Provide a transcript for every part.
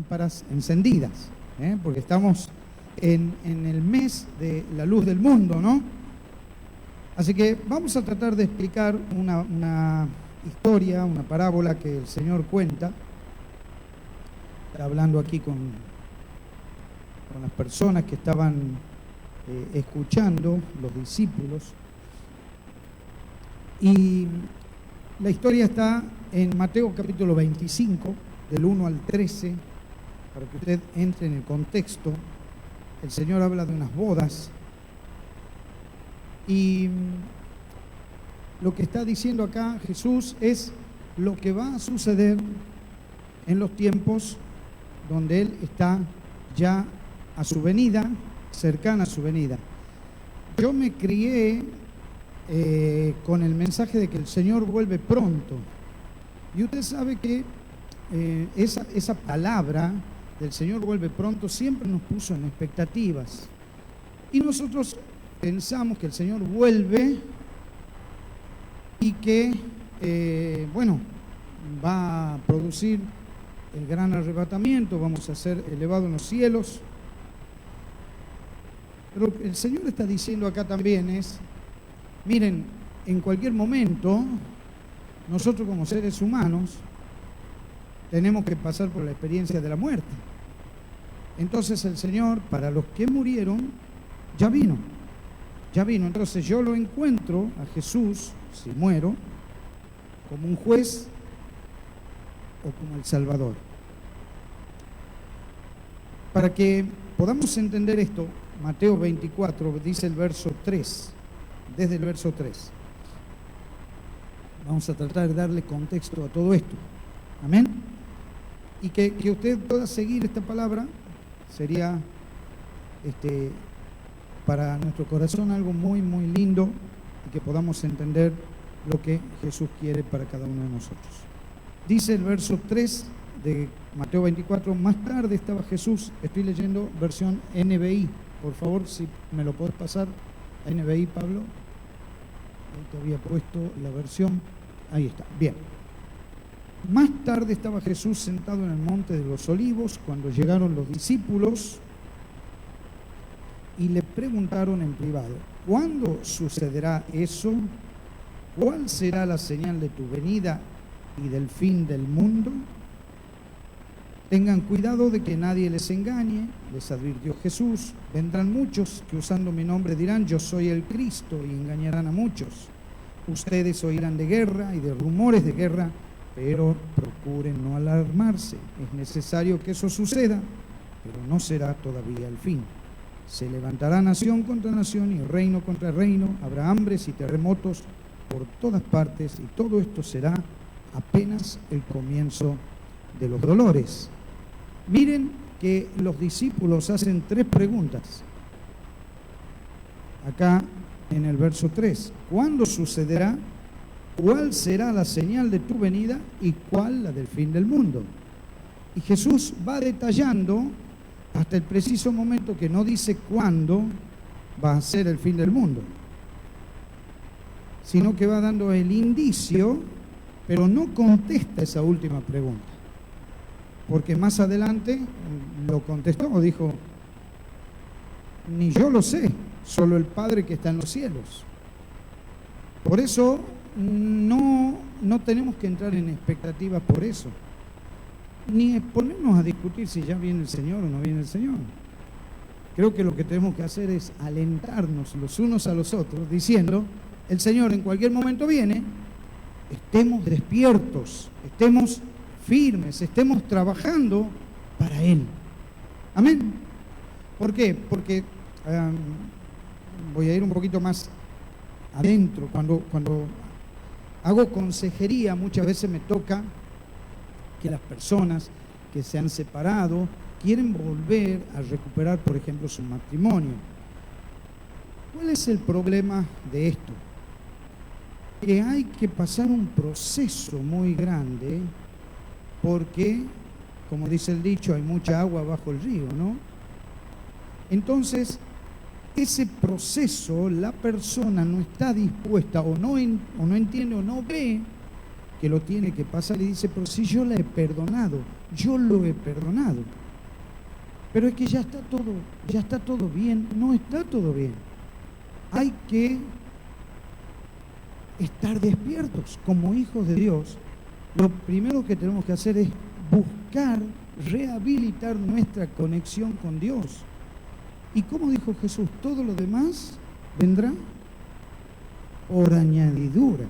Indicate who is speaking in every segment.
Speaker 1: lámparas encendidas, porque estamos en el mes de la luz del mundo, ¿no? Así que vamos a tratar de explicar una historia, una parábola que el Señor cuenta. Está hablando aquí con las personas que estaban escuchando, los discípulos. Y la historia está en Mateo capítulo 25, del 1 al 13, para que usted entre en el contexto. El Señor habla de unas bodas y lo que está diciendo acá Jesús es lo que va a suceder en los tiempos donde Él está ya a su venida, cercana a su venida. Yo me crié con el mensaje de que el Señor vuelve pronto. Y usted sabe que esa palabra del Señor vuelve pronto siempre nos puso en expectativas. Y nosotros pensamos que el Señor vuelve y que, va a producir el gran arrebatamiento, vamos a ser elevados en los cielos. Pero lo que el Señor está diciendo acá también es, miren, en cualquier momento, nosotros como seres humanos tenemos que pasar por la experiencia de la muerte. Entonces el Señor, para los que murieron, ya vino. Entonces yo lo encuentro a Jesús, si muero, como un juez o como el Salvador. Para que podamos entender esto, Mateo 24 dice el verso 3, desde el verso 3. Vamos a tratar de darle contexto a todo esto. Amén. Y que usted pueda seguir esta palabra sería para nuestro corazón algo muy, muy lindo y que podamos entender lo que Jesús quiere para cada uno de nosotros. Dice el verso 3 de Mateo 24, más tarde estaba Jesús, estoy leyendo versión NBI, por favor, si me lo podés pasar a NBI, Pablo. Ahí te había puesto la versión, ahí está, bien. Más tarde estaba Jesús sentado en el monte de los Olivos cuando llegaron los discípulos y le preguntaron en privado, ¿cuándo sucederá eso? ¿Cuál será la señal de tu venida y del fin del mundo? Tengan cuidado de que nadie les engañe, les advirtió Jesús. Vendrán muchos que usando mi nombre dirán, yo soy el Cristo, y engañarán a muchos. Ustedes oirán de guerra y de rumores de guerra, pero procuren no alarmarse. Es necesario que eso suceda, pero no será todavía el fin. Se levantará nación contra nación y reino contra reino. Habrá hambres y terremotos por todas partes, y todo esto será apenas el comienzo de los dolores. Miren que los discípulos hacen 3 preguntas. Acá en el verso 3. ¿Cuándo sucederá? ¿Cuál será la señal de tu venida y cuál la del fin del mundo? Y Jesús va detallando hasta el preciso momento que no dice cuándo va a ser el fin del mundo, sino que va dando el indicio, pero no contesta esa última pregunta, porque más adelante lo contestó, dijo, ni yo lo sé, solo el Padre que está en los cielos. Por eso no tenemos que entrar en expectativas por eso, ni ponernos a discutir si ya viene el Señor o no viene el Señor. Creo que lo que tenemos que hacer es alentarnos los unos a los otros, diciendo, el Señor en cualquier momento viene, estemos despiertos, estemos firmes, estemos trabajando para Él. Amén. ¿Por qué? Porque voy a ir un poquito más adentro. Cuando hago consejería, muchas veces me toca que las personas que se han separado quieren volver a recuperar, por ejemplo, su matrimonio. ¿Cuál es el problema de esto? Que hay que pasar un proceso muy grande porque, como dice el dicho, hay mucha agua bajo el río, ¿no? Entonces, ese proceso la persona no está dispuesta o no entiende o no ve que lo tiene que pasar y dice, pero si yo la he perdonado, yo lo he perdonado. Pero es que ya está todo bien. No está todo bien. Hay que estar despiertos como hijos de Dios. Lo primero que tenemos que hacer es buscar rehabilitar nuestra conexión con Dios. Y como dijo Jesús, todo lo demás vendrá por añadidura.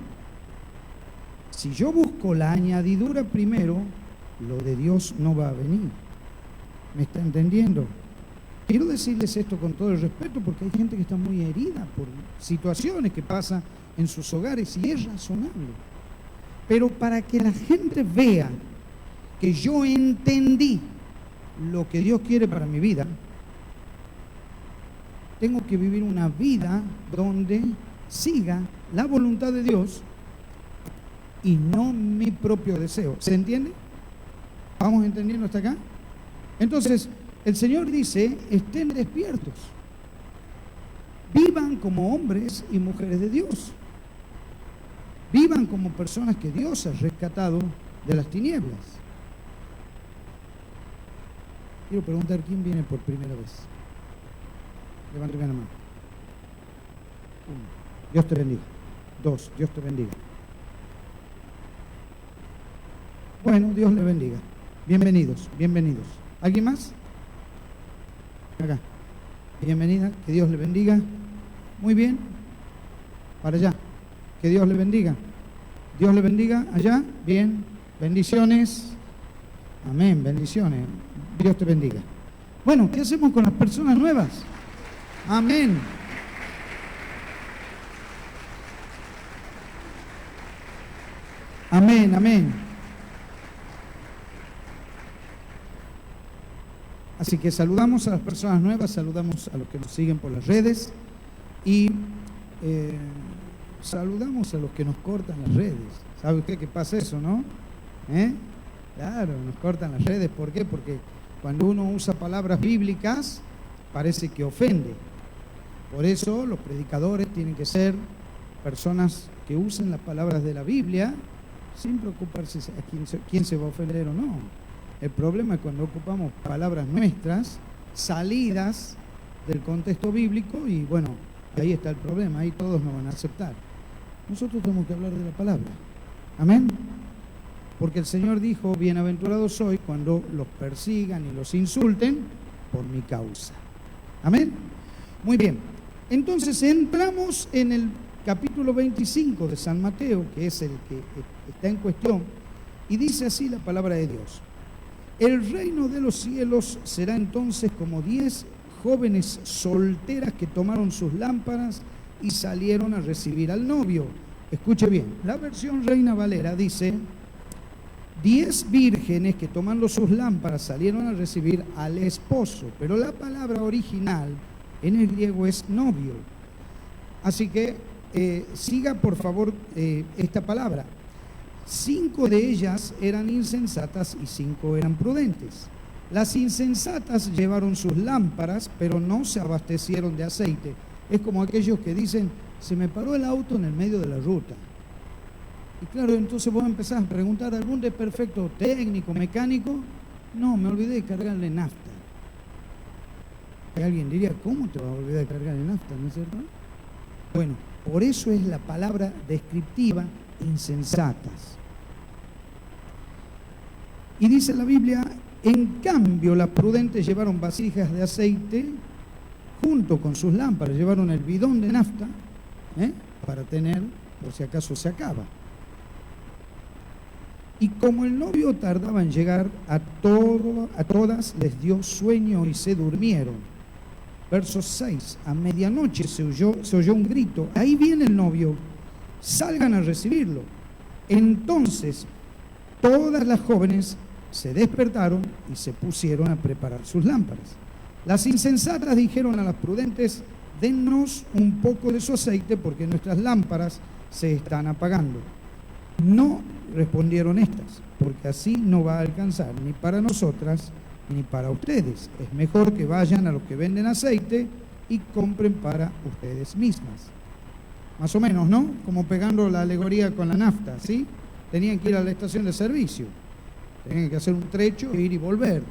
Speaker 1: Si yo busco la añadidura primero, lo de Dios no va a venir. ¿Me está entendiendo? Quiero decirles esto con todo el respeto porque hay gente que está muy herida por situaciones que pasan en sus hogares y es razonable. Pero para que la gente vea que yo entendí lo que Dios quiere para mi vida, tengo que vivir una vida donde siga la voluntad de Dios y no mi propio deseo. ¿Se entiende? ¿Vamos entendiendo hasta acá? Entonces, el Señor dice, estén despiertos. Vivan como hombres y mujeres de Dios. Vivan como personas que Dios ha rescatado de las tinieblas. Quiero preguntar, ¿quién viene por primera vez? Levánteme la mano. 1. Dios te bendiga. 2. Dios te bendiga. Bueno, Dios le bendiga. Bienvenidos, bienvenidos. ¿Alguien más? Acá. Bienvenida, que Dios le bendiga. Muy bien. Para allá. Que Dios le bendiga. Dios le bendiga. Allá. Bien. Bendiciones. Amén. Bendiciones. Dios te bendiga. Bueno, ¿qué hacemos con las personas nuevas? Amén. Amén, amén. Así que saludamos a las personas nuevas, saludamos a los que nos siguen por las redes y saludamos a los que nos cortan las redes. ¿Sabe usted qué pasa eso, no? Claro, nos cortan las redes. ¿Por qué? Porque cuando uno usa palabras bíblicas parece que ofende. Por eso los predicadores tienen que ser personas que usen las palabras de la Biblia sin preocuparse a quién se va a ofender o no. El problema es cuando ocupamos palabras nuestras, salidas del contexto bíblico, y bueno, ahí está el problema, ahí todos nos van a aceptar. Nosotros tenemos que hablar de la palabra. Amén. Porque el Señor dijo, bienaventurados soy cuando los persigan y los insulten por mi causa. Amén. Muy bien. Entonces entramos en el capítulo 25 de San Mateo, que es el que está en cuestión, y dice así la palabra de Dios. El reino de los cielos será entonces como 10 jóvenes solteras que tomaron sus lámparas y salieron a recibir al novio. Escuche bien, la versión Reina Valera dice, 10 vírgenes que tomando sus lámparas salieron a recibir al esposo, pero la palabra original en el griego es novio. Así que siga por favor esta palabra. 5 de ellas eran insensatas y 5 eran prudentes. Las insensatas llevaron sus lámparas, pero no se abastecieron de aceite. Es como aquellos que dicen, se me paró el auto en el medio de la ruta. Y claro, entonces vos empezás a preguntar, ¿algún desperfecto técnico, mecánico? No, me olvidé de cargarle nafta. Y alguien diría, ¿cómo te vas a olvidar de cargarle nafta? ¿No es cierto? Bueno, por eso es la palabra descriptiva, insensatas. Y dice la Biblia, en cambio las prudentes llevaron vasijas de aceite junto con sus lámparas, llevaron el bidón de nafta para tener, por si acaso se acaba. Y como el novio tardaba en llegar, a todas les dio sueño y se durmieron. Verso 6, a medianoche se oyó un grito, ahí viene el novio, salgan a recibirlo. Entonces todas las jóvenes se despertaron y se pusieron a preparar sus lámparas. Las insensatas dijeron a las prudentes, dennos un poco de su aceite porque nuestras lámparas se están apagando. No, respondieron estas, porque así no va a alcanzar ni para nosotras ni para ustedes. Es mejor que vayan a los que venden aceite y compren para ustedes mismas. Más o menos, ¿no? Como pegando la alegoría con la nafta, ¿sí? tenían que ir a la estación de servicio, tenían que hacer un trecho, ir y volver.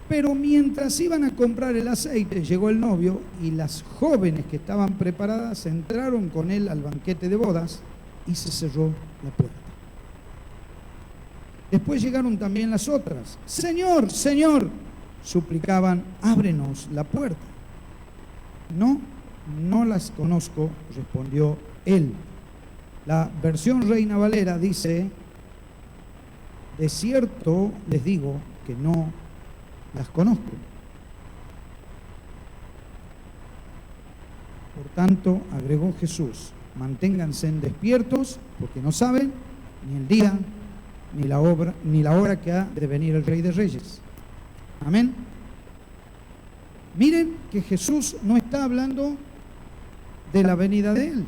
Speaker 1: Pero mientras iban a comprar el aceite, llegó el novio y las jóvenes que estaban preparadas entraron con él al banquete de bodas y se cerró la puerta. Después llegaron también las otras. Señor, Señor, suplicaban, ábrenos la puerta. No, no las conozco, respondió él. La versión Reina Valera dice, de cierto les digo que no las conozco. Por tanto, agregó Jesús, manténganse despiertos porque no saben ni el día ni la hora que ha de venir el Rey de Reyes. Amén. Miren que Jesús no está hablando de la venida de Él.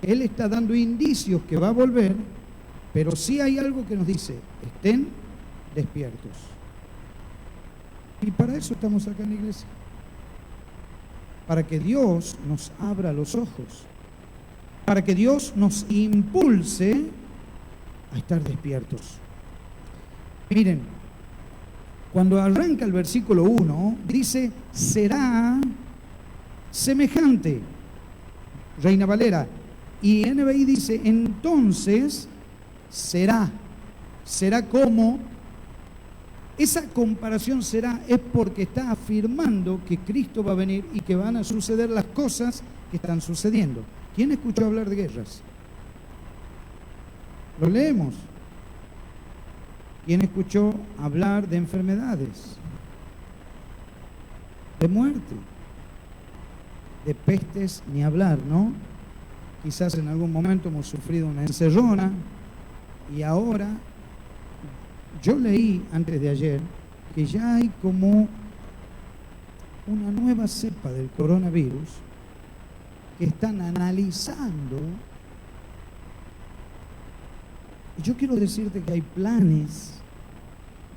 Speaker 1: Él está dando indicios que va a volver, pero sí hay algo que nos dice, estén despiertos. Y para eso estamos acá en la iglesia. Para que Dios nos abra los ojos. Para que Dios nos impulse a estar despiertos. Miren, cuando arranca el versículo 1, dice, será semejante. Reina Valera. Y NBI dice, entonces será como. Esa comparación es porque está afirmando que Cristo va a venir y que van a suceder las cosas que están sucediendo. ¿Quién escuchó hablar de guerras? Lo leemos. ¿Quién escuchó hablar de enfermedades? De muerte. De pestes, ni hablar, ¿no? Quizás en algún momento hemos sufrido una encerrona y ahora, yo leí antes de ayer que ya hay como una nueva cepa del coronavirus que están analizando. Y yo quiero decirte que hay planes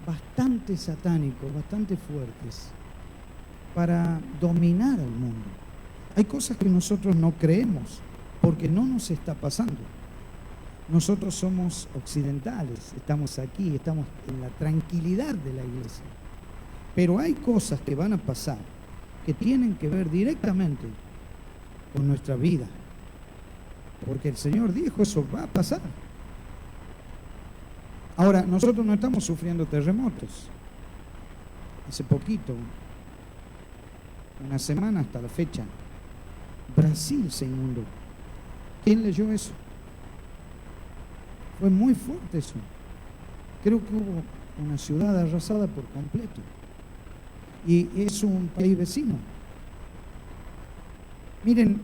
Speaker 1: bastante satánicos, bastante fuertes para dominar al mundo. Hay cosas que nosotros no creemos porque no nos está pasando. Nosotros somos occidentales, estamos aquí, estamos en la tranquilidad de la iglesia. Pero hay cosas que van a pasar que tienen que ver directamente con nuestra vida. Porque el Señor dijo, eso va a pasar. Ahora, nosotros no estamos sufriendo terremotos. Hace poquito, una semana hasta la fecha, Brasil se inundó. ¿Quién leyó eso? Fue muy fuerte eso. Creo que hubo una ciudad arrasada por completo. Y es un país vecino. Miren,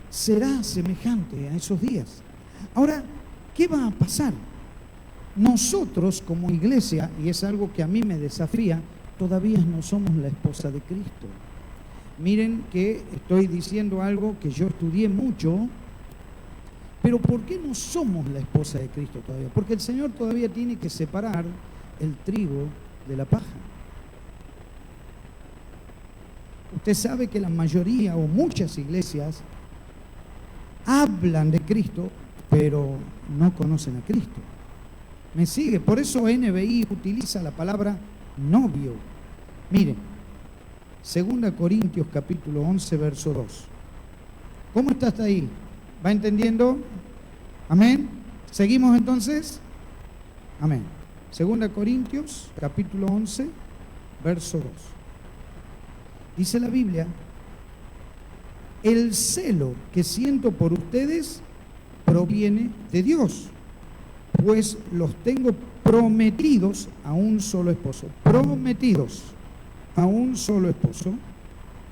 Speaker 1: será semejante a esos días. Ahora, ¿qué va a pasar? Nosotros como iglesia, y es algo que a mí me desafía, todavía no somos la esposa de Cristo. Miren que estoy diciendo algo que yo estudié mucho. Pero ¿por qué no somos la esposa de Cristo todavía? Porque el Señor todavía tiene que separar el trigo de la paja. Usted sabe que la mayoría o muchas iglesias hablan de Cristo, pero no conocen a Cristo. ¿Me sigue? Por eso NBI utiliza la palabra novio. Miren, 2 Corintios capítulo 11, verso 2. ¿Cómo está hasta ahí? ¿Va entendiendo? Amén. ¿Seguimos entonces? Amén. 2 Corintios, capítulo 11, verso 2. Dice la Biblia, el celo que siento por ustedes proviene de Dios, pues los tengo prometidos a un solo esposo. Prometidos a un solo esposo,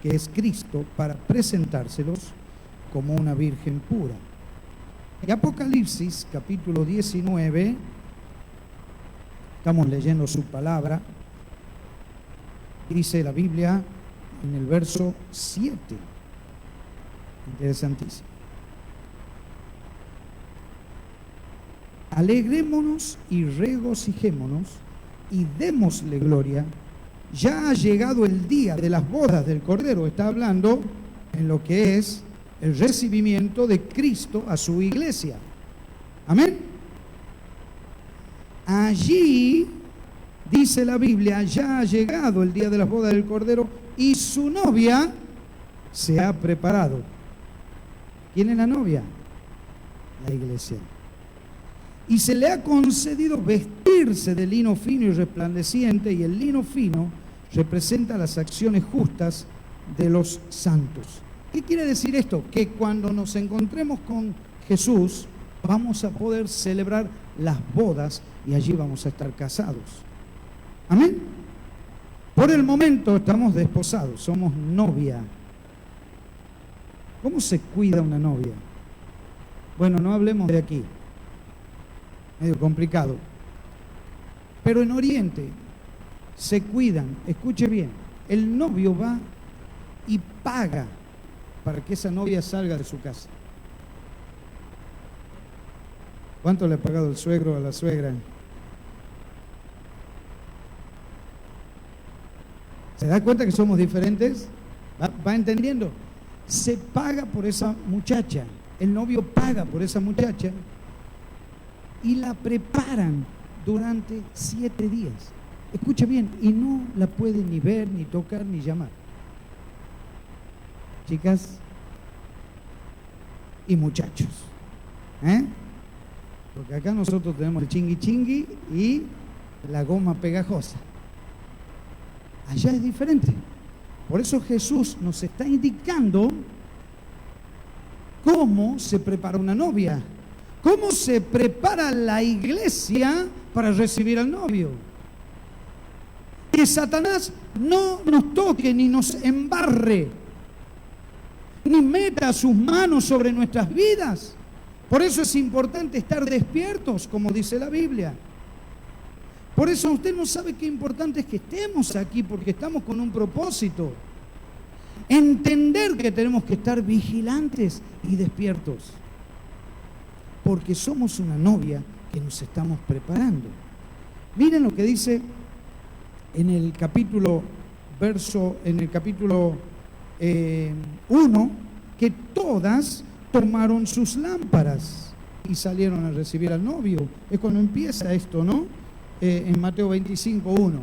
Speaker 1: que es Cristo, para presentárselos como una virgen pura. Y Apocalipsis, capítulo 19, estamos leyendo su palabra, dice la Biblia en el verso 7, interesantísimo. Alegrémonos y regocijémonos y démosle gloria. Ya ha llegado el día de las bodas del Cordero. Está hablando en lo que es el recibimiento de Cristo a su iglesia. Amén. Allí, dice la Biblia, ya ha llegado el día de las bodas del Cordero y su novia se ha preparado. ¿Quién es la novia? La iglesia. Y se le ha concedido vestirse de lino fino y resplandeciente, y el lino fino representa las acciones justas de los santos. ¿Qué quiere decir esto? Que cuando nos encontremos con Jesús, vamos a poder celebrar las bodas y allí vamos a estar casados. Amén. Por el momento estamos desposados, somos novia. ¿Cómo se cuida una novia? Bueno, no hablemos de aquí. Medio complicado. Pero en Oriente se cuidan, escuche bien, el novio va y paga para que esa novia salga de su casa. ¿Cuánto le ha pagado el suegro a la suegra? ¿Se da cuenta que somos diferentes? ¿Va entendiendo? Se paga por esa muchacha, el novio paga por esa muchacha y la preparan durante 7 días. Escuche bien, y no la puede ni ver, ni tocar, ni llamar. Chicas y muchachos, porque acá nosotros tenemos el chingui chingui y la goma pegajosa. Allá es diferente. Por eso Jesús nos está indicando cómo se prepara una novia, cómo se prepara la iglesia para recibir al novio. Que Satanás no nos toque ni nos embarre, ni meta sus manos sobre nuestras vidas. Por eso es importante estar despiertos, como dice la Biblia. Por eso usted no sabe qué importante es que estemos aquí, porque estamos con un propósito. Entender que tenemos que estar vigilantes y despiertos, porque somos una novia que nos estamos preparando. Miren lo que dice en el capítulo 1, que todas tomaron sus lámparas y salieron a recibir al novio. Es cuando empieza esto, ¿no? En Mateo 25:1.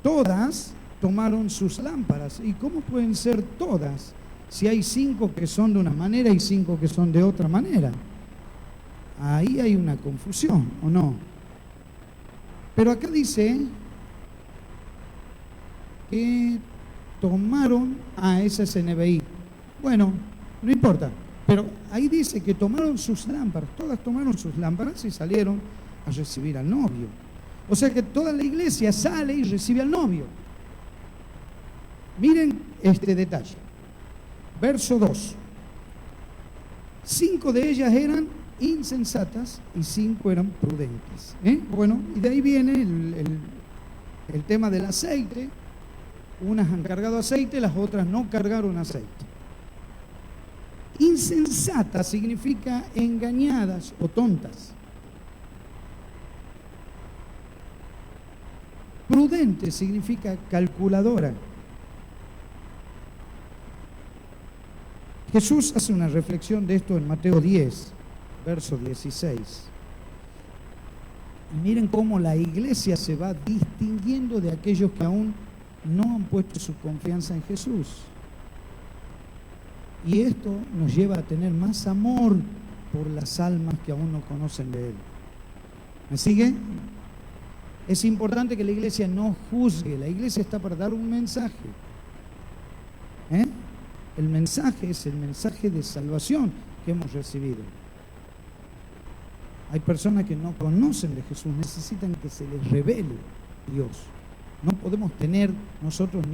Speaker 1: Todas tomaron sus lámparas. ¿Y cómo pueden ser todas si hay 5 que son de una manera y 5 que son de otra manera? Ahí hay una confusión, ¿o no? Pero acá dice que tomaron a ese NBI. Bueno, no importa, pero ahí dice que tomaron sus lámparas, todas tomaron sus lámparas y salieron a recibir al novio. O sea que toda la iglesia sale y recibe al novio. Miren este detalle. Verso 2. 5 de ellas eran insensatas y 5 eran prudentes. Bueno, y de ahí viene el tema del aceite. Unas han cargado aceite, las otras no cargaron aceite. Insensata significa engañadas o tontas. Prudente significa calculadora. Jesús hace una reflexión de esto en Mateo 10, verso 16. Y miren cómo la iglesia se va distinguiendo de aquellos que aún no han puesto su confianza en Jesús. Y esto nos lleva a tener más amor por las almas que aún no conocen de Él. ¿Me sigue? Es importante que la iglesia no juzgue. La iglesia está para dar un mensaje. El mensaje es el mensaje de salvación que hemos recibido. Hay personas que no conocen de Jesús, necesitan que se les revele Dios. No podemos tener nosotros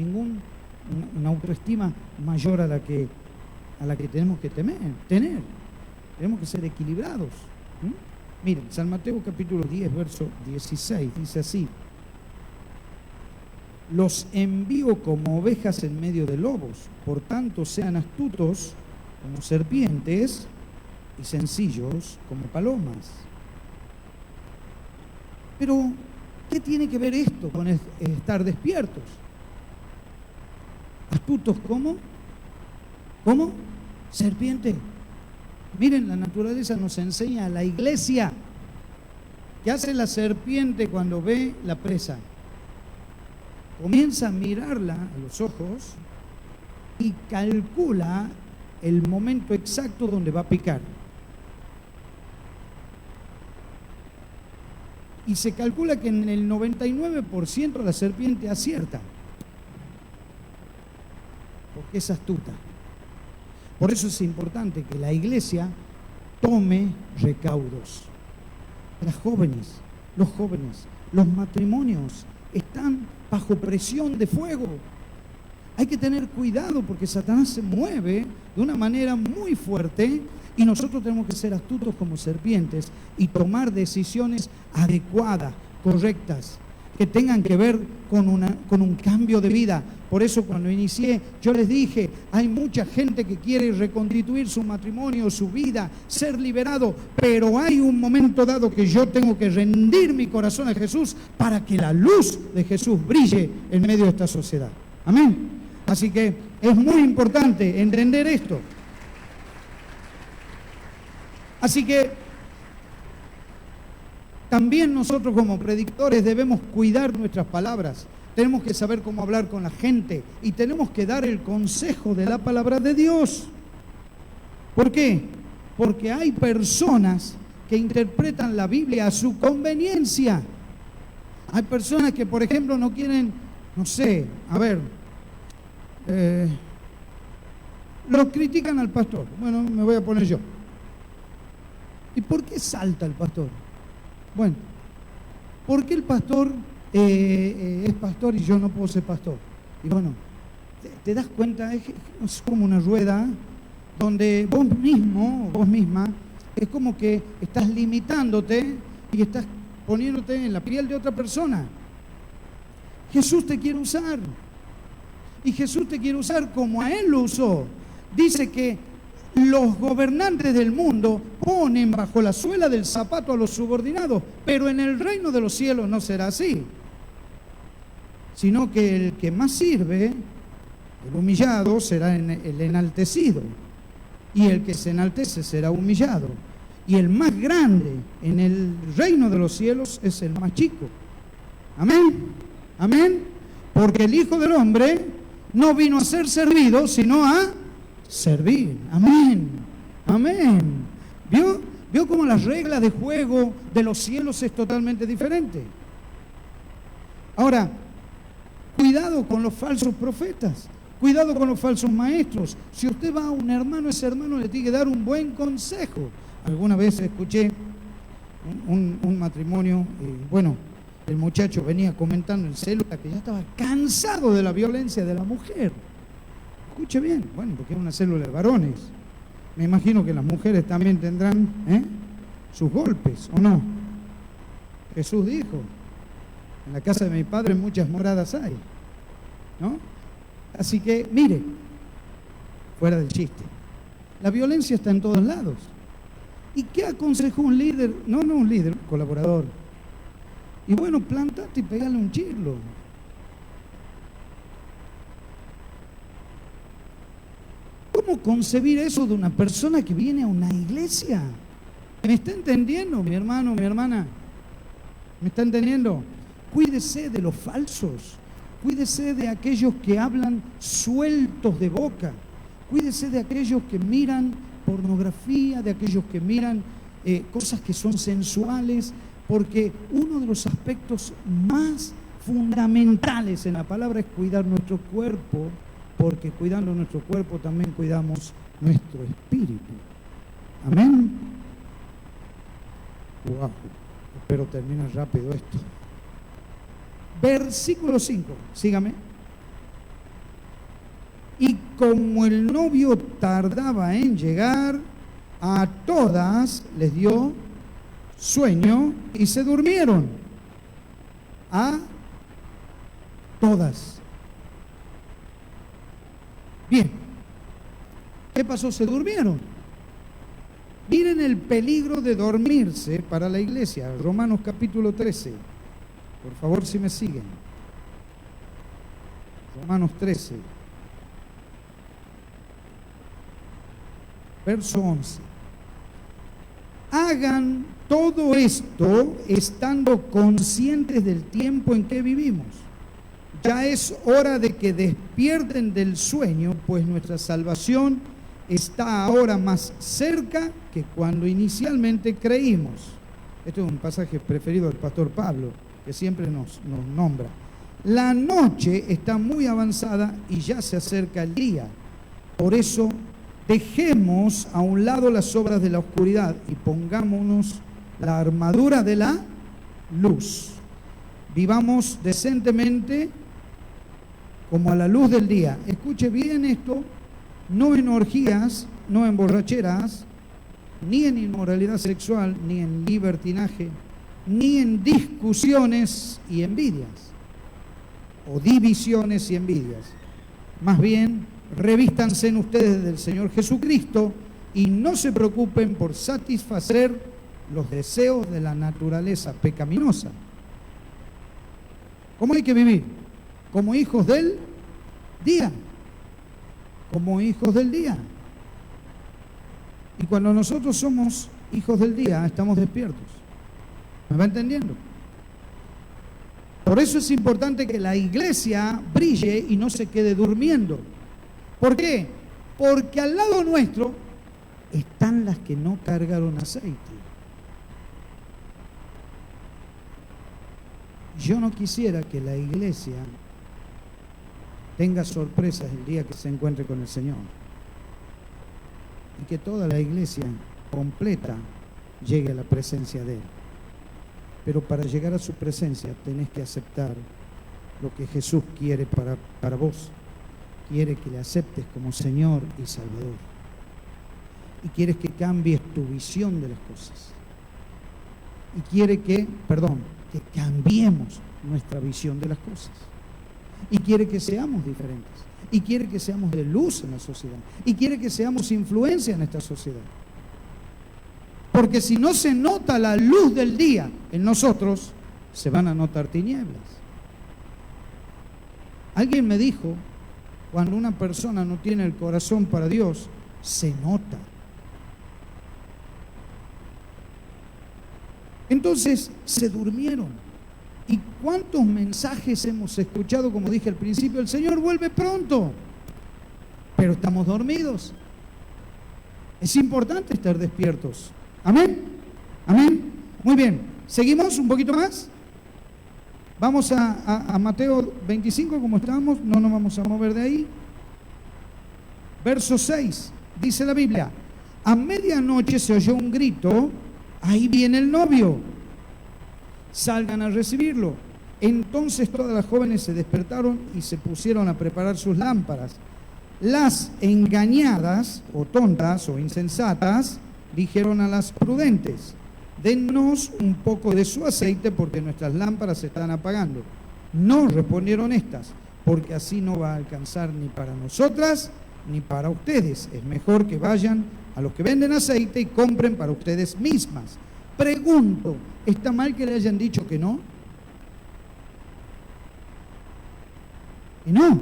Speaker 1: una autoestima mayor a la que tenemos que tener. Tenemos que ser equilibrados. Miren, San Mateo capítulo 10, verso 16, dice así: los envío como ovejas en medio de lobos, por tanto sean astutos como serpientes y sencillos como palomas. Pero, ¿qué tiene que ver esto con estar despiertos? ¿Astutos como? ¿Cómo? Serpiente. Miren, la naturaleza nos enseña a la iglesia. ¿Qué hace la serpiente cuando ve la presa? Comienza a mirarla a los ojos y calcula el momento exacto donde va a picar. Y se calcula que en el 99% la serpiente acierta, porque es astuta. Por eso es importante que la iglesia tome recaudos. Las jóvenes, los matrimonios están bajo presión de fuego. Hay que tener cuidado porque Satanás se mueve de una manera muy fuerte y nosotros tenemos que ser astutos como serpientes y tomar decisiones adecuadas, correctas, que tengan que ver con un cambio de vida. Por eso cuando inicié, yo les dije, hay mucha gente que quiere reconstituir su matrimonio, su vida, ser liberado, pero hay un momento dado que yo tengo que rendir mi corazón a Jesús para que la luz de Jesús brille en medio de esta sociedad. Amén. Así que es muy importante entender esto. Así que también nosotros como predicadores debemos cuidar nuestras palabras. Tenemos que saber cómo hablar con la gente y tenemos que dar el consejo de la palabra de Dios. ¿Por qué? Porque hay personas que interpretan la Biblia a su conveniencia. Hay personas que, por ejemplo, no quieren, no sé, lo critican al pastor. Bueno, me voy a poner yo. ¿Y por qué salta el pastor? Bueno, ¿por qué el pastor es pastor y yo no puedo ser pastor? Y bueno, te das cuenta, es como una rueda donde vos mismo, vos misma, es como que estás limitándote y estás poniéndote en la piel de otra persona. Jesús te quiere usar. Y Jesús te quiere usar como a Él lo usó. Dice que los gobernantes del mundo ponen bajo la suela del zapato a los subordinados, pero en el reino de los cielos no será así, sino que el que más sirve, el humillado, será el enaltecido, y el que se enaltece será humillado, y el más grande en el reino de los cielos es el más chico. Amén, amén, porque el Hijo del Hombre no vino a ser servido, sino a servir. Amén, amén. ¿Vio cómo las reglas de juego de los cielos es totalmente diferente? Ahora, cuidado con los falsos profetas, cuidado con los falsos maestros. Si usted va a un hermano, ese hermano le tiene que dar un buen consejo. Alguna vez escuché un matrimonio, el muchacho venía comentando en célula que ya estaba cansado de la violencia de la mujer. Escuche bien, bueno, porque es una célula de varones. Me imagino que las mujeres también tendrán sus golpes, ¿o no? Jesús dijo, en la casa de mi padre muchas moradas hay, ¿no? Así que, mire, fuera del chiste, la violencia está en todos lados. ¿Y qué aconsejó un líder? No un líder, un colaborador. Y bueno, plantate y pegale un chirlo. ¿Cómo concebir eso de una persona que viene a una iglesia? ¿Me está entendiendo, mi hermano, mi hermana? ¿Me está entendiendo? Cuídese de los falsos. Cuídese de aquellos que hablan sueltos de boca. Cuídese de aquellos que miran pornografía, de aquellos que miran cosas que son sensuales, porque uno de los aspectos más fundamentales en la palabra es cuidar nuestro cuerpo, porque cuidando nuestro cuerpo también cuidamos nuestro espíritu. Amén. Wow, espero terminar rápido esto. Versículo 5, sígame. Y como el novio tardaba en llegar, a todas les dio sueño y se durmieron. A todas. Bien, ¿qué pasó? Se durmieron. Miren el peligro de dormirse para la iglesia. Romanos capítulo 13. Por favor, si me siguen. Romanos 13. Verso 11. Hagan todo esto estando conscientes del tiempo en que vivimos. Ya es hora de que despierten del sueño, pues nuestra salvación está ahora más cerca que cuando inicialmente creímos. Este es un pasaje preferido del pastor Pablo, que siempre nos nombra. La noche está muy avanzada y ya se acerca el día. Por eso, dejemos a un lado las obras de la oscuridad y pongámonos la armadura de la luz. Vivamos decentemente como a la luz del día. Escuche bien esto, no en orgías, no en borracheras, ni en inmoralidad sexual, ni en libertinaje, ni en discusiones y envidias, o divisiones y envidias. Más bien, revístanse en ustedes del Señor Jesucristo y no se preocupen por satisfacer los deseos de la naturaleza pecaminosa. ¿Cómo hay que vivir? Como hijos del día. Como hijos del día. Y cuando nosotros somos hijos del día, estamos despiertos. ¿Me va entendiendo? Por eso es importante que la iglesia brille y no se quede durmiendo. ¿Por qué? Porque al lado nuestro están las que no cargaron aceite. Yo no quisiera que la iglesia tenga sorpresas el día que se encuentre con el Señor. Y que toda la iglesia completa llegue a la presencia de Él. Pero para llegar a su presencia tenés que aceptar lo que Jesús quiere para vos. Quiere que le aceptes como Señor y Salvador. Y quieres que cambies tu visión de las cosas. Y quiere que cambiemos nuestra visión de las cosas. Y quiere que seamos diferentes. Y quiere que seamos de luz en la sociedad. Y quiere que seamos influencia en esta sociedad. Porque si no se nota la luz del día en nosotros, se van a notar tinieblas. Alguien me dijo, cuando una persona no tiene el corazón para Dios, se nota. Entonces, se durmieron. ¿Y cuántos mensajes hemos escuchado? Como dije al principio, el Señor vuelve pronto, pero estamos dormidos. Es importante estar despiertos. ¿Amén? ¿Amén? Muy bien. ¿Seguimos un poquito más? Vamos a Mateo 25, como estábamos, no nos vamos a mover de ahí. Verso 6, dice la Biblia: a medianoche se oyó un grito, ahí viene el novio, salgan a recibirlo. Entonces todas las jóvenes se despertaron y se pusieron a preparar sus lámparas. Las engañadas, o tontas, o insensatas, dijeron a las prudentes: dennos un poco de su aceite porque nuestras lámparas se están apagando. No respondieron estas, porque así no va a alcanzar ni para nosotras ni para ustedes. Es mejor que vayan a los que venden aceite y compren para ustedes mismas. Pregunto, ¿está mal que le hayan dicho que no? Y no.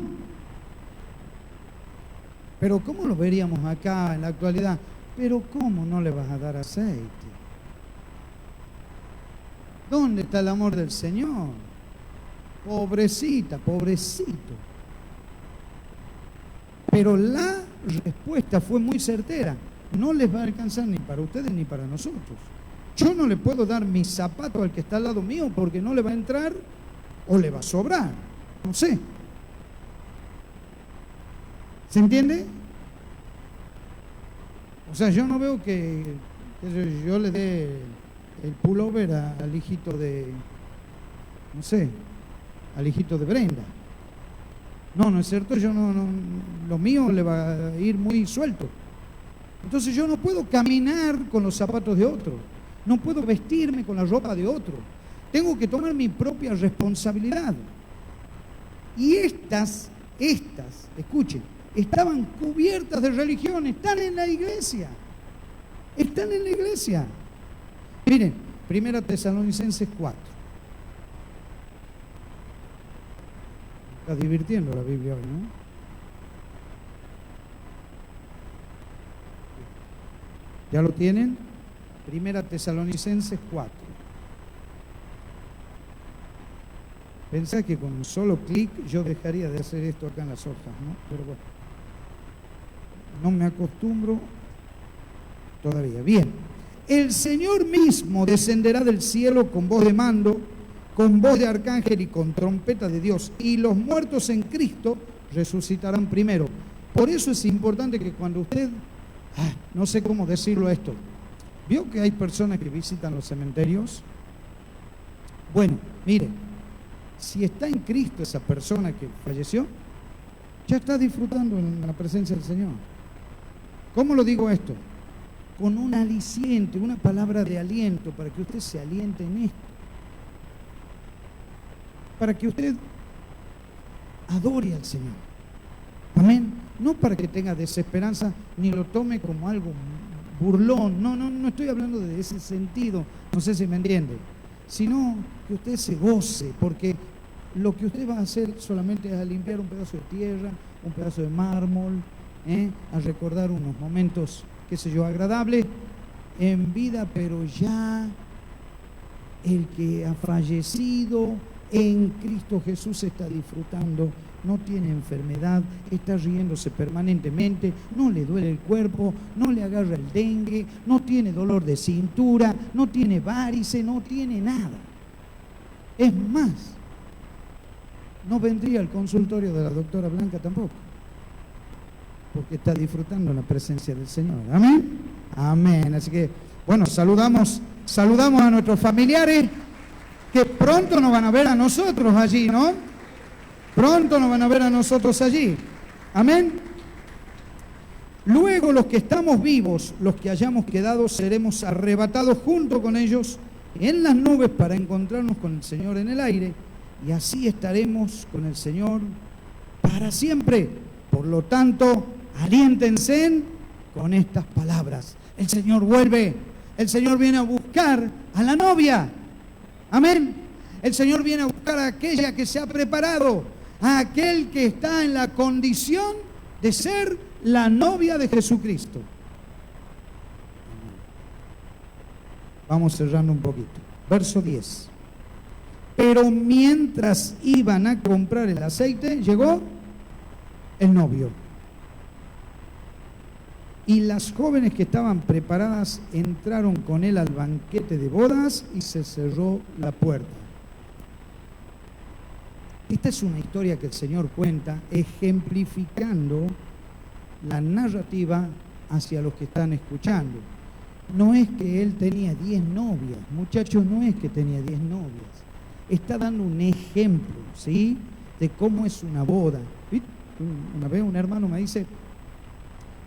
Speaker 1: Pero ¿cómo lo veríamos acá en la actualidad? Pero ¿cómo no le vas a dar aceite? ¿Dónde está el amor del Señor? Pobrecita, pobrecito. Pero la respuesta fue muy certera. No les va a alcanzar ni para ustedes ni para nosotros. Yo no le puedo dar mi zapato al que está al lado mío porque no le va a entrar o le va a sobrar. No sé. ¿Se entiende? O sea, yo no veo que yo le dé el pullover al hijito de, no sé, al hijito de Brenda. No, no es cierto, yo no, lo mío le va a ir muy suelto. Entonces yo no puedo caminar con los zapatos de otro, no puedo vestirme con la ropa de otro. Tengo que tomar mi propia responsabilidad. Y estas, escuchen, estaban cubiertas de religión, están en la iglesia. Están en la iglesia. Miren, 1 Tesalonicenses 4. Está divirtiendo la Biblia hoy, ¿no? ¿Ya lo tienen? Primera Tesalonicenses 4. Pensá que con un solo clic yo dejaría de hacer esto acá en las hojas, ¿no? Pero bueno, no me acostumbro todavía. Bien, el Señor mismo descenderá del cielo con voz de mando, con voz de arcángel y con trompeta de Dios, y los muertos en Cristo resucitarán primero. Por eso es importante que cuando usted, no sé cómo decirlo esto, ¿vio que hay personas que visitan los cementerios? Bueno, mire, si está en Cristo esa persona que falleció, ya está disfrutando en la presencia del Señor. ¿Cómo lo digo esto? Con un aliciente, una palabra de aliento para que usted se aliente en esto. Para que usted adore al Señor. Amén. No para que tenga desesperanza ni lo tome como algo burlón. No estoy hablando de ese sentido. No sé si me entiende. Sino que usted se goce, porque lo que usted va a hacer solamente es a limpiar un pedazo de tierra, un pedazo de mármol, a recordar unos momentos, qué sé yo, agradables en vida, pero ya el que ha fallecido en Cristo Jesús está disfrutando, no tiene enfermedad, está riéndose permanentemente, no le duele el cuerpo, no le agarra el dengue, no tiene dolor de cintura, no tiene varices, no tiene nada. Es más, no vendría al consultorio de la doctora Blanca tampoco, porque está disfrutando la presencia del Señor. Amén. Amén. Así que, bueno, saludamos a nuestros familiares que pronto nos van a ver a nosotros allí, ¿no? Pronto nos van a ver a nosotros allí. Amén. Luego los que estamos vivos, los que hayamos quedado, seremos arrebatados junto con ellos en las nubes para encontrarnos con el Señor en el aire, y así estaremos con el Señor para siempre. Por lo tanto, aliéntense con estas palabras. El Señor vuelve, el Señor viene a buscar a la novia. Amén. El Señor viene a buscar a aquella que se ha preparado, a aquel que está en la condición de ser la novia de Jesucristo. Vamos cerrando un poquito. Verso 10. Pero mientras iban a comprar el aceite, llegó el novio. Y las jóvenes que estaban preparadas entraron con él al banquete de bodas y se cerró la puerta. Esta es una historia que el Señor cuenta ejemplificando la narrativa hacia los que están escuchando. No es que él tenía 10 novias, muchachos, no es que tenía 10 novias. Está dando un ejemplo, ¿sí?, de cómo es una boda. ¿Sí? Una vez un hermano me dice,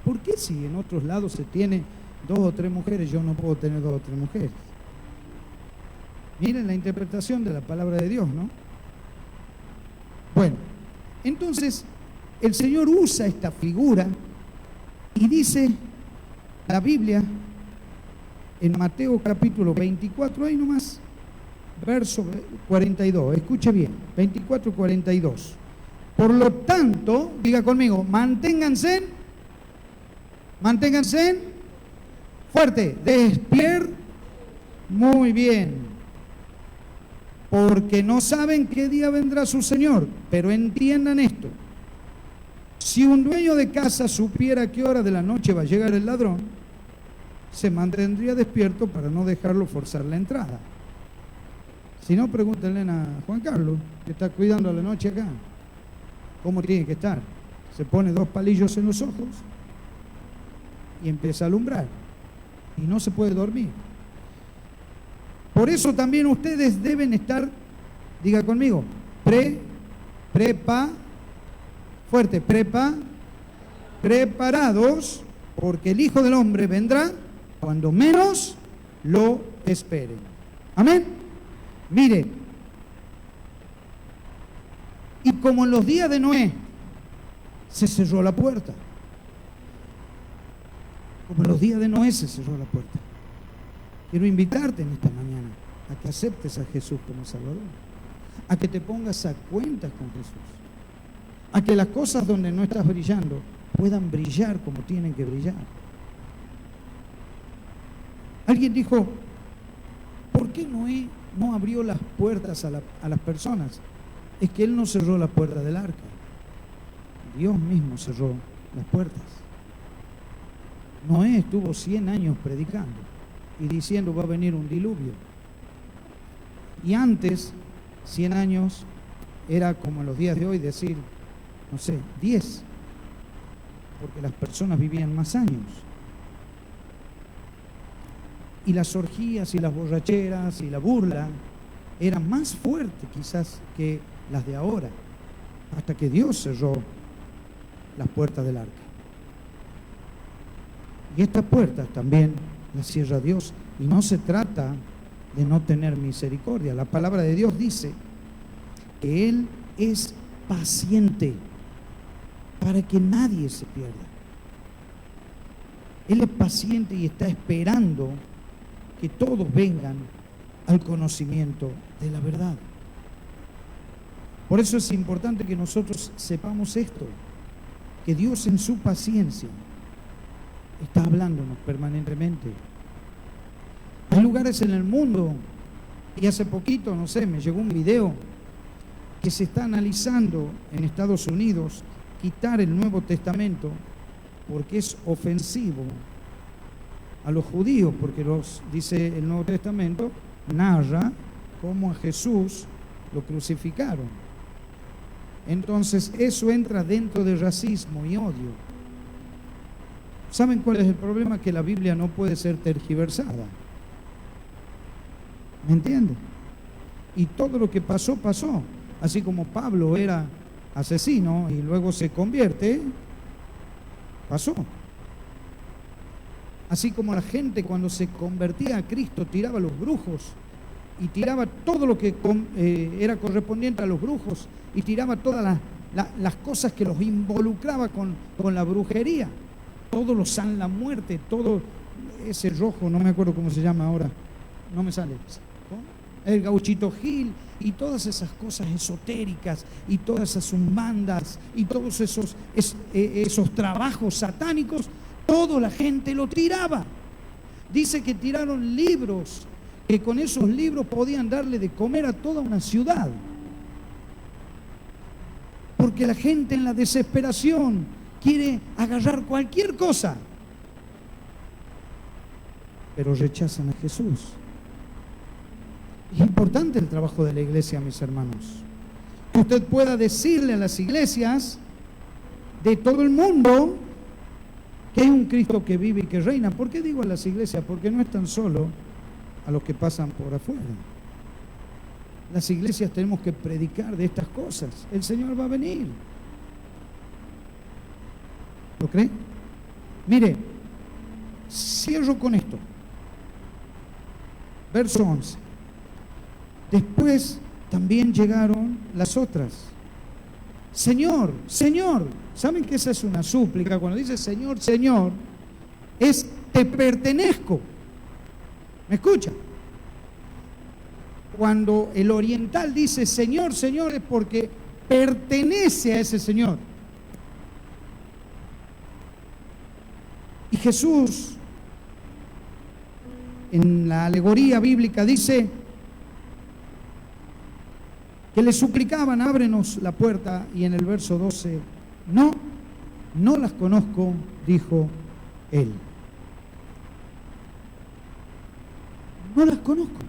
Speaker 1: ¿por qué si en otros lados se tiene 2 o 3 mujeres, yo no puedo tener 2 o 3 mujeres? Miren la interpretación de la palabra de Dios, ¿no? Bueno, entonces el Señor usa esta figura y dice la Biblia en Mateo capítulo 24, ahí nomás, verso 42, escuche bien, 24, 42. Por lo tanto, diga conmigo, manténganse fuerte, despiertos, muy bien, porque no saben qué día vendrá su Señor, pero entiendan esto. Si un dueño de casa supiera a qué hora de la noche va a llegar el ladrón, se mantendría despierto para no dejarlo forzar la entrada. Si no, pregúntenle a Juan Carlos, que está cuidando a la noche acá, cómo tiene que estar. Se pone 2 palillos en los ojos y empieza a alumbrar, y no se puede dormir. Por eso también ustedes deben estar, diga conmigo, preparados, porque el Hijo del Hombre vendrá cuando menos lo esperen. Amén. Mire, y como en los días de Noé se cerró la puerta, como en los días de Noé se cerró la puerta, quiero invitarte en esta mañana a que aceptes a Jesús como Salvador, a que te pongas a cuentas con Jesús, a que las cosas donde no estás brillando puedan brillar como tienen que brillar. Alguien dijo, ¿por qué Noé no abrió las puertas a las personas? Es que él no cerró la puerta del arca. Dios mismo cerró las puertas. Noé estuvo 100 años predicando y diciendo va a venir un diluvio. Y antes, 100 años, era como en los días de hoy decir, no sé, 10, porque las personas vivían más años. Y las orgías y las borracheras y la burla eran más fuertes quizás que las de ahora, hasta que Dios cerró las puertas del arca. Y estas puertas también las cierra Dios. Y no se trata de no tener misericordia. La palabra de Dios dice que Él es paciente para que nadie se pierda. Él es paciente y está esperando que todos vengan al conocimiento de la verdad. Por eso es importante que nosotros sepamos esto, que Dios en su paciencia está hablándonos permanentemente. Hay lugares en el mundo, y hace poquito, no sé, me llegó un video que se está analizando en Estados Unidos quitar el Nuevo Testamento porque es ofensivo a los judíos, porque dice el Nuevo Testamento, narra cómo a Jesús lo crucificaron. Entonces eso entra dentro del racismo y odio. ¿Saben cuál es el problema? Que la Biblia no puede ser tergiversada. ¿Me entienden? Y todo lo que pasó, pasó. Así como Pablo era asesino y luego se convierte, pasó. Así como la gente cuando se convertía a Cristo tiraba a los brujos y tiraba todo lo que era correspondiente a los brujos y tiraba todas las cosas que los involucraba con la brujería. Todo lo san la muerte, todo ese rojo, no me acuerdo cómo se llama ahora, no me sale. El gauchito Gil y todas esas cosas esotéricas y todas esas umbandas y todos esos trabajos satánicos, toda la gente lo tiraba. Dice que tiraron libros, que con esos libros podían darle de comer a toda una ciudad. Porque la gente en la desesperación quiere agarrar cualquier cosa, pero rechazan a Jesús. Es importante el trabajo de la iglesia, mis hermanos. Que usted pueda decirle a las iglesias de todo el mundo que hay un Cristo que vive y que reina. ¿Por qué digo a las iglesias? Porque no es tan solo a los que pasan por afuera. Las iglesias tenemos que predicar de estas cosas. El Señor va a venir. ¿Lo cree? Mire, cierro con esto. Verso 11. Después también llegaron las otras. Señor, Señor. ¿Saben que esa es una súplica? Cuando dice Señor, Señor, es te pertenezco. ¿Me escucha? Cuando el oriental dice Señor, Señor, es porque pertenece a ese Señor. Y Jesús, en la alegoría bíblica, dice que le suplicaban, ábrenos la puerta, y en el verso 12, no las conozco, dijo él. No las conozco,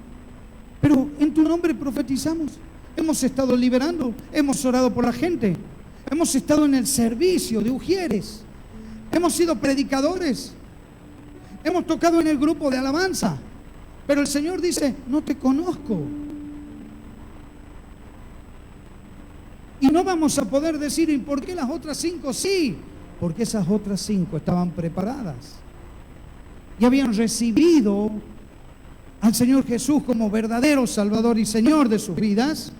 Speaker 1: pero en tu nombre profetizamos, hemos estado liberando, hemos orado por la gente, hemos estado en el servicio de Ujieres, hemos sido predicadores, hemos tocado en el grupo de alabanza, pero el Señor dice, no te conozco. Y no vamos a poder decir, ¿y por qué las otras 5 sí? Porque esas otras 5 estaban preparadas y habían recibido al Señor Jesús como verdadero Salvador y Señor de sus vidas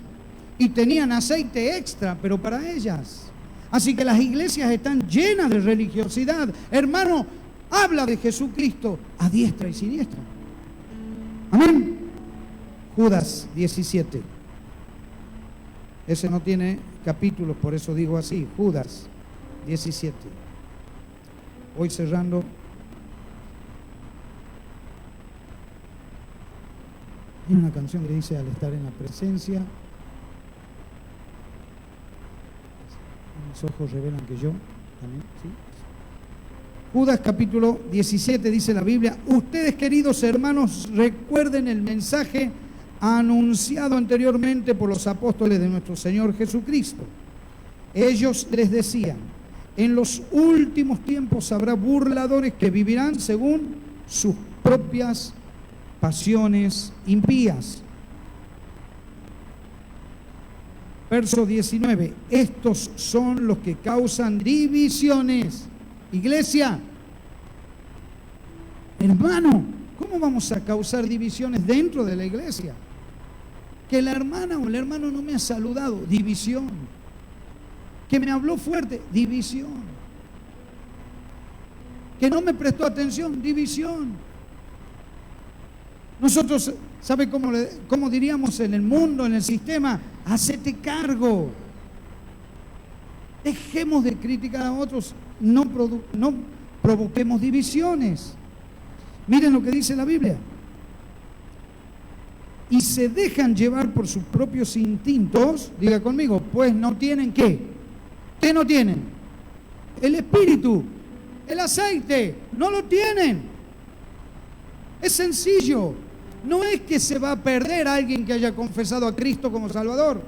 Speaker 1: y tenían aceite extra, pero para ellas. Así que las iglesias están llenas de religiosidad. Hermano, habla de Jesucristo a diestra y siniestra. Amén. Judas 17. Ese no tiene capítulos, por eso digo así. Judas 17. Voy cerrando. Hay una canción que dice: al estar en la presencia, mis ojos revelan que yo también, ¿sí? Judas capítulo 17 dice la Biblia: ustedes, queridos hermanos, recuerden el mensaje anunciado anteriormente por los apóstoles de nuestro Señor Jesucristo. Ellos les decían: en los últimos tiempos habrá burladores que vivirán según sus propias pasiones impías. Verso 19: estos son los que causan divisiones. Iglesia, hermano, ¿cómo vamos a causar divisiones dentro de la iglesia? Que la hermana o el hermano no me ha saludado, división. Que me habló fuerte, división. Que no me prestó atención, división. Nosotros, ¿sabe cómo diríamos en el mundo, en el sistema? Hacete cargo. Dejemos de criticar a otros, no provoquemos divisiones. Miren lo que dice la Biblia. Y se dejan llevar por sus propios instintos, diga conmigo, pues no tienen ¿qué? ¿Qué no tienen? El espíritu, el aceite, no lo tienen. Es sencillo. No es que se va a perder a alguien que haya confesado a Cristo como Salvador,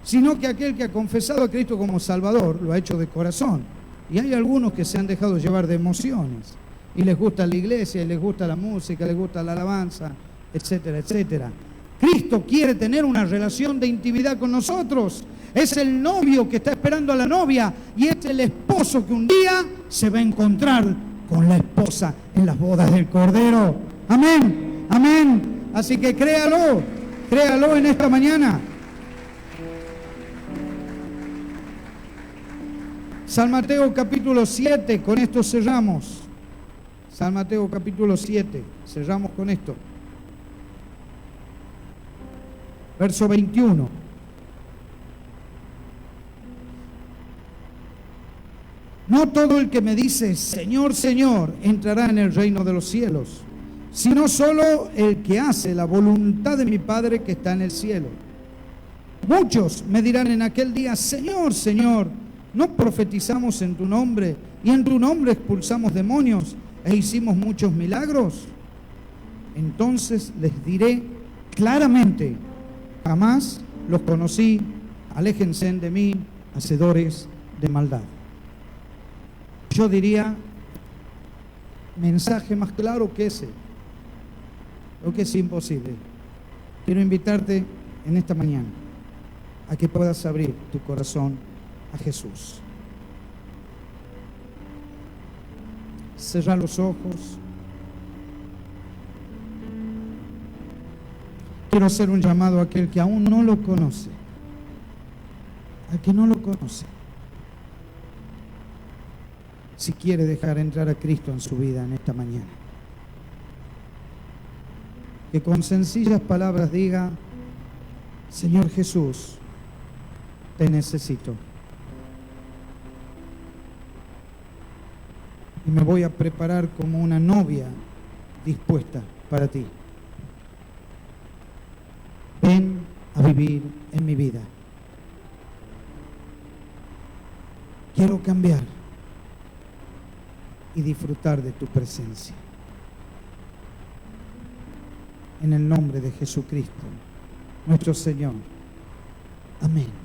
Speaker 1: sino que aquel que ha confesado a Cristo como Salvador lo ha hecho de corazón. Y hay algunos que se han dejado llevar de emociones y les gusta la iglesia, y les gusta la música, les gusta la alabanza, etcétera, etcétera. Cristo quiere tener una relación de intimidad con nosotros. Es el novio que está esperando a la novia, y es el esposo que un día se va a encontrar con la esposa en las bodas del Cordero. Amén, amén. Así que créalo en esta mañana. San Mateo capítulo 7, con esto cerramos. San Mateo capítulo 7, cerramos con esto. Verso 21. No todo el que me dice Señor, Señor, entrará en el reino de los cielos, sino solo el que hace la voluntad de mi Padre que está en el cielo. Muchos me dirán en aquel día: Señor, Señor, ¿no profetizamos en tu nombre, y en tu nombre expulsamos demonios e hicimos muchos milagros? Entonces les diré claramente: jamás los conocí, aléjense de mí, hacedores de maldad. Yo diría, mensaje más claro que ese, lo que es imposible. Quiero invitarte en esta mañana a que puedas abrir tu corazón a Jesús. Cerrar los ojos. Quiero hacer un llamado a aquel que aún no lo conoce, al que no lo conoce, si quiere dejar entrar a Cristo en su vida en esta mañana. Que con sencillas palabras diga: Señor Jesús, te necesito. Y me voy a preparar como una novia dispuesta para ti. Ven a vivir en mi vida. Quiero cambiar y disfrutar de tu presencia. En el nombre de Jesucristo, nuestro Señor. Amén.